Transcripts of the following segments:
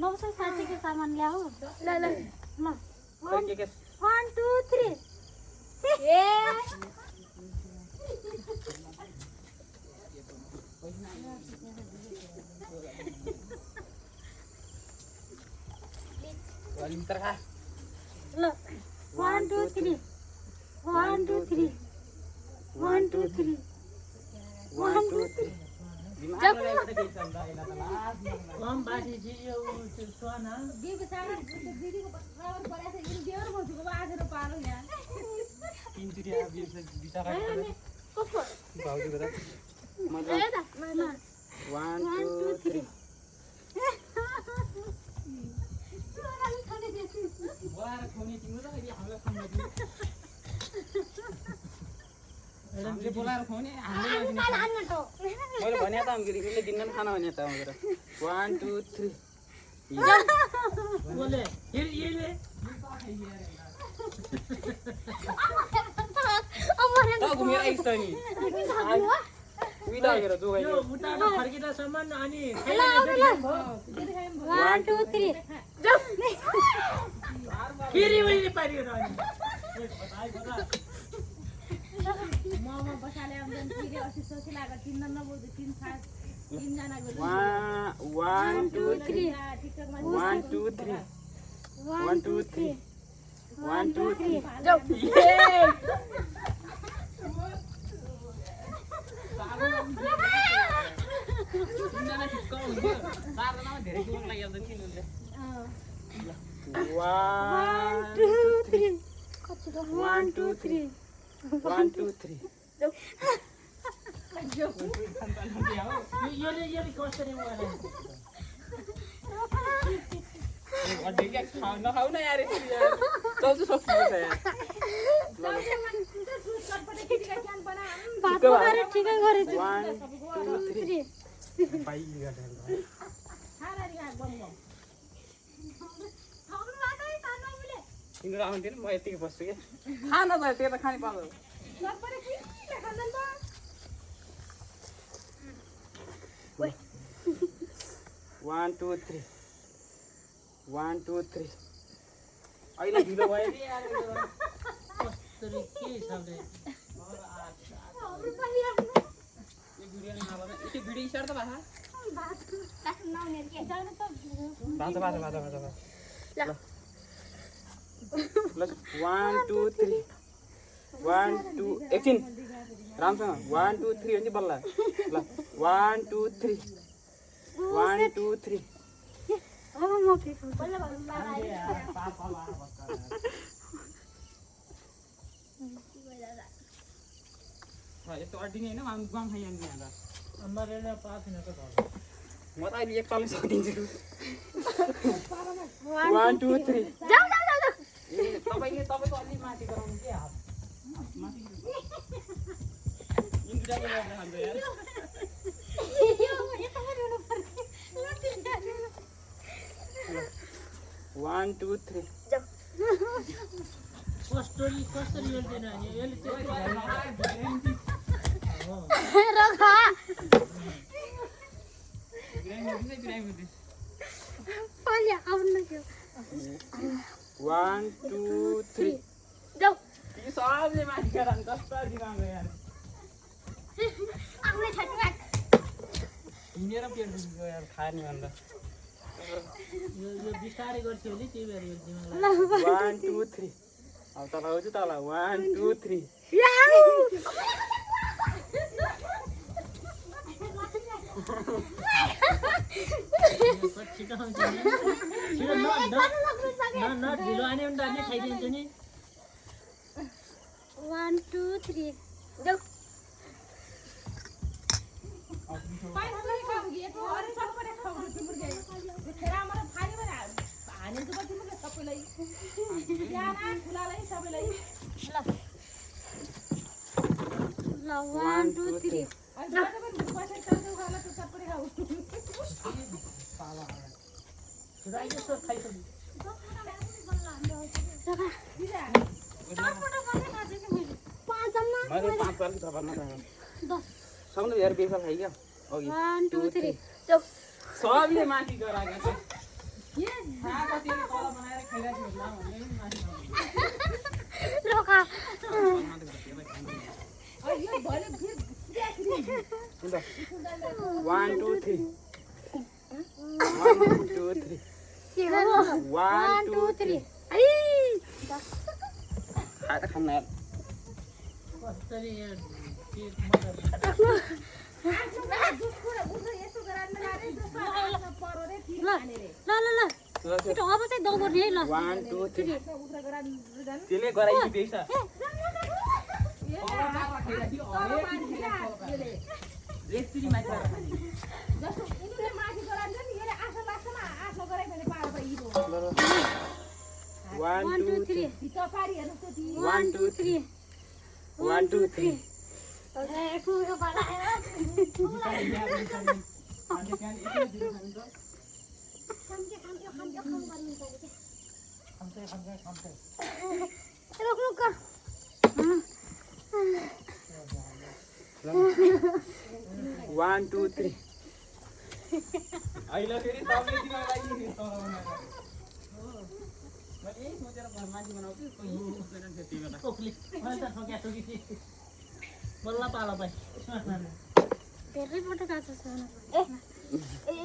960 के सामान ल्याऊ ल ल ल 1 2 3 ए ल 1 2 3 1 2 3 1 2 3 1 2 3 हम बाजी जी यो सोना दिदी सारा दिदीको बराबर परेछ इन देवर बजुको आजर पारो यहाँ किनचुरी अब यो बिचारा कस्तो भाउजू गरा ए दा ल 1 2 3 बोलाएर खुवाउने तिम्रो त अहिले हामीलाई खानु हामीले बोलाएर खुवाउने हामीले मैले भने त हामीले दिन्न खाना भने त हाम्रो 1 2 3 बोले ये त घुमेर आइस त नि उता गएर जोगाइ यो उताबाट फर्किदा सम्म अनि 1 2 3 फेरि उहिले पारियो र अनि ममा बसाले आउँदैन फेरि अस्ति सोची लाग्यो 3 जना नबोल्दै 3 जना गयो 1 2 3 1 2 3 1 2 3 1 2 3 जाऊ तिनजना ठिक्क हुन्छ चारजनामा धेरै गुण लागिहाल्छ नि तिनीहरूले 1 2 3 1 2 3 यो कसरी मलाई अड्डी क्या नखाऊ न यार चौचो सक्छु त यार भात पकाएर ठिकै गरेछु 1 2 3 पाइ गर्दैन तिम्रो आउँदैन म यतिकै बस्छु के खान त त्यो त खाने पाउँदैन 1 2 3 1 2 3 अहिले ढिलो भयो नि यार कसरी के हिसाबले यो भिडियो नि हाल्दा यो भिडियो स्टार्ट त भाषा ल 1 2 3 1 2 एकछिन रामसँग 1 2 3 हुन्छ बल्ल ल 1 2 3 1 2 3 अब म फेरि बल्ल यस्तो अड्डिने होइन हामी गम खाइहाल्ने अन्त मरेर पाथिन त घर म त अहिले एक पालै सकिदिन्छु 1 2 3 जाऊ तपाईँको अलि माथि गराउनु के हात माथि इन्टुटाको गर्दा खान्छ यार 1 2 3 कसरी हेर्दैन नि यसले रखा पहिले आउनु थियो 1 2 3 जाऊ यो सबले माथि गराउनु कस्तो दिमाग यार आउने छ ट्र्याक हिँडेर पेट दुखेको यार खाने भन्दा यो बिस्तारै गर्छु नि त्यही भएर यो दिमाग 1 2 3 अब तल आउँछु तल 1 2 3 छिटो आउँछ नि छिटो न ढिलो आने भने त खाइदिन्छ नि 1 2 3 जाऊ ल 1 2 3 मैले 5 बार की थप्न नपाएँ सबले यार बेसा खाइ क्या अघि 1 2 3 जाऊ सबले माथि गराएको छ खाएको त्यसले तल बनाएर खाइरहेको थियो होला भन्ने पनि माथि ल खा One, two, three. के हो 1 2 3 आई Ada kan net. कसरी यहाँ के ल छिटो अब चाहिँ दौड्ने है ल 1 2 3. त्यसले गराइदियो त्यही छ. एकचोटि माथि गएर खाने. जस्तो उनीले माथि गरान्छ नि यसले आशा लाग्छमा आफ्नो गराइ भने पार भइरो. 1 2 3. भित्र पारी हेर्नु त 1 2 3. 1 2 3. ए कुरो बनायो रोक्नु का 1 2 3. अहिले फेरि सबले दिन लागि नि तल बनाएर. मैले यही सोचेर मान्छे बनाउँछु कोही सोचेन त्यति बेला. टोकली मैले त ठोक्या ठोकी बल्ल पाला पाइ धेरै पटक आएको छ ए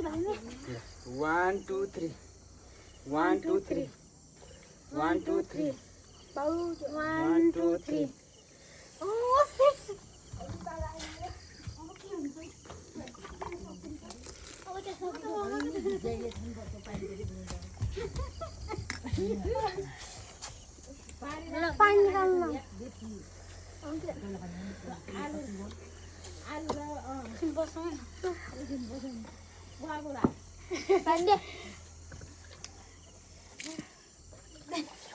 भाइ 1 2 3. 1 2 3. 1 2 3. 1 2 3. ओ सिक्स पानी निकाल्नु बसौँ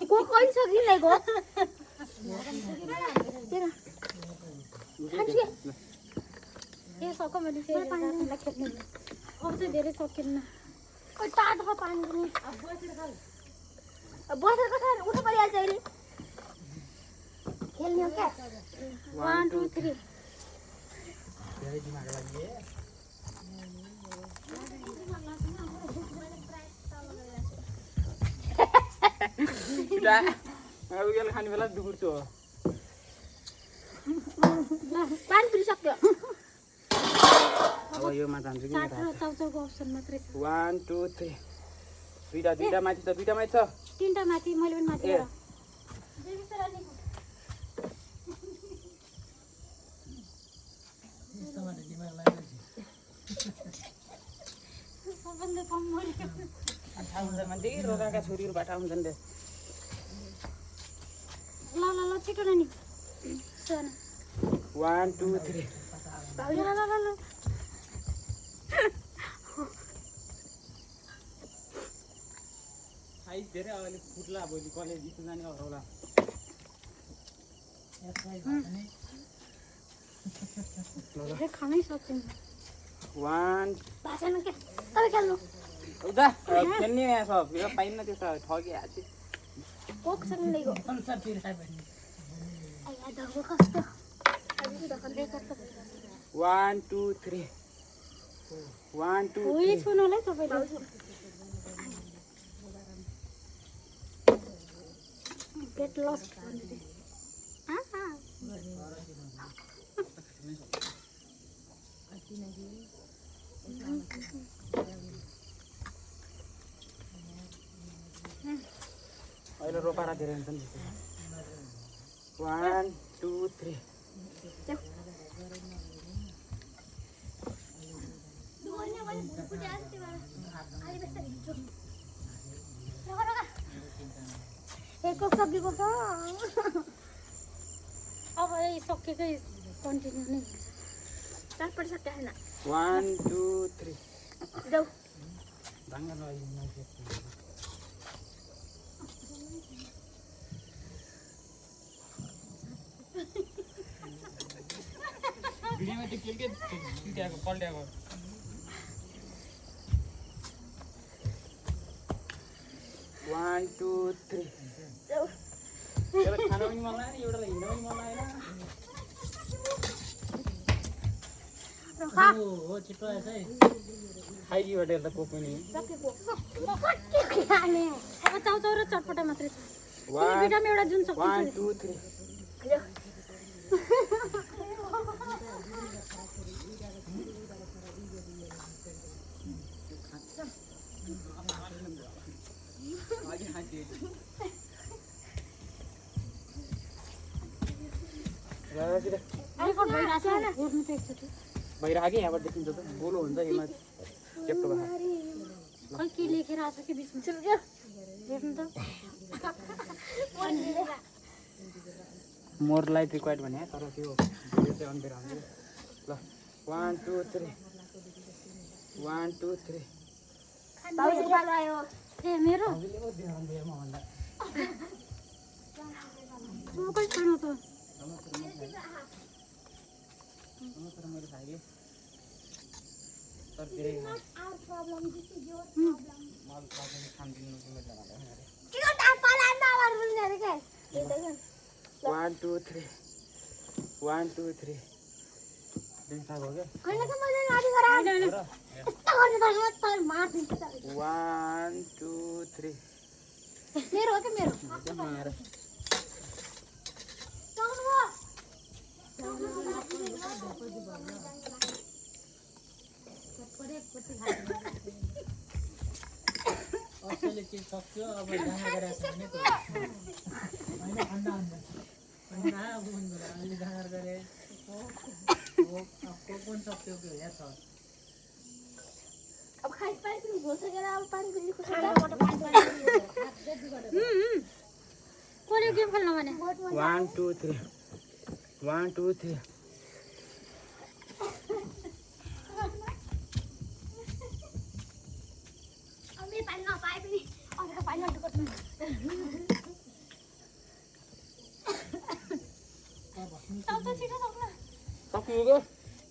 को कोही छ कि नै गो ए सक्यो मैले चाहिँ खेल्नु अब चाहिँ धेरै सकिन्न खोइ तातो पानी पनि बसेर कसरी उठ्नु परिहाल्छ अहिले खेल्ने हो क्या 1 2 3 धेरै दिमाग लाग्यो. ला अब यसले खाने बेला दुर्छु हो. पानी पिइसक्यो अब यो मा जान्छु कि चाट र चाउचाउको अप्सन मात्रै छ 1 2 3. दुईटा माथि छ दुईटा माथि छ. तीनटा माथि मैले पनि माथि ए. यस्तोबाट दिमाग लाग्दैछ सबभन्दा कम मैले मान्छे रोगाका छोरीहरूबाट आउँछन् रे. ल ल ल छिटो नानी सुन 1 2 3. ल ल ल ल साइज धेरै अहिले फुट्ला भोलि कलेज स्कुल जाने हराउला. धेरै खानै सक्दैन 1 भाषण के तपाईँ खेल्नु उता खेल्ने यहाँ सब यो पाइन्न त्यो त ठगिहाल्छ. कोकसँग लिएको संसार तिर्खा भन्ने आया दगो कस्तो अहिले दगो देखा त 1 2 3. 1 2 उही 3. छुनुलाई तपाईले गेट लस्ट भन्दै अहिले रोपारा धेरै हुन्छ नि. 1 2 3. एको सकेको छ अब यही सकेकै कन्टिन्यू नै चार पटक हैन 1 2 3. जाऊ भाङ्गा नआइदिनु. भिडियोमा त्यो के चिट्याएको पल्ट्याएको 1 2 3. जाऊ एउटा खान पनि मन लागेन एउटालाई हिँड्न पनि मन लागेन. खा हो छिटो आएछ है खाइदियो बेटा त कोक पनि खाने अब चाउचाउ र चटपटा मात्रै छ One, भिटामिन एउटा जुन सक्छ 1 2 3 रिपोर्ट भइरहेछ हेर्नु त एकचोटि भइरहेको कि यहाँबाट देखिन्छ त गोलो हुन्छ यसमा चेप्टो भएको खै के लेखेर आछ कि बिचमा हेर्नु त मोर लाइट रिक्वायर्ड भने तर त्यो भिडियो चाहिँ अन्धेर हुन्छ ल 1 2 3 1 2 3 ए मेरो म कहिले खानु त मैले खाएँ तर धेरै खान्दिनु One, two, three. 1 2 3 देखा हो गया 1 2 3 मेरो हो कि मेरो मेरा अस्ट्रेलिया चिज सक्यो अब गाना गरेछ भने त हैन अन्डा अन्डा अन्डा बुन गरे अलि गाना गरे को कोन सक्यो के या छ अब खाइ पाइ पनि भोसकेर अब पानी पनि कोले गेम खेल्न भने 1 2 3 1 2 3 अनि पानी नपाए पनि अरूको पानी नटुक्नु सक्छ छिटो सक्नु सक्नु गयो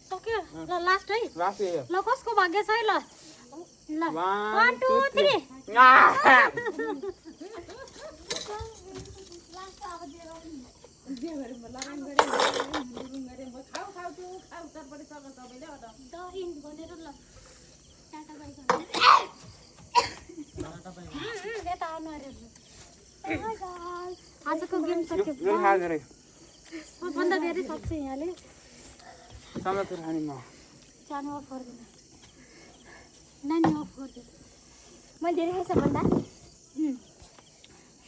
सक्यो ल लास्ट है लास्ट यो ल कसको भाग्य छ है ल ल 1 2 3 आजको गेम सक्यो यो हाल्दै रे भन्दा धेरै सक्छ यहाँले समातेर हानि म सानो अफ गर्दैन नानी अफ गर्दैन मैले धेरै खाइछ भन्दा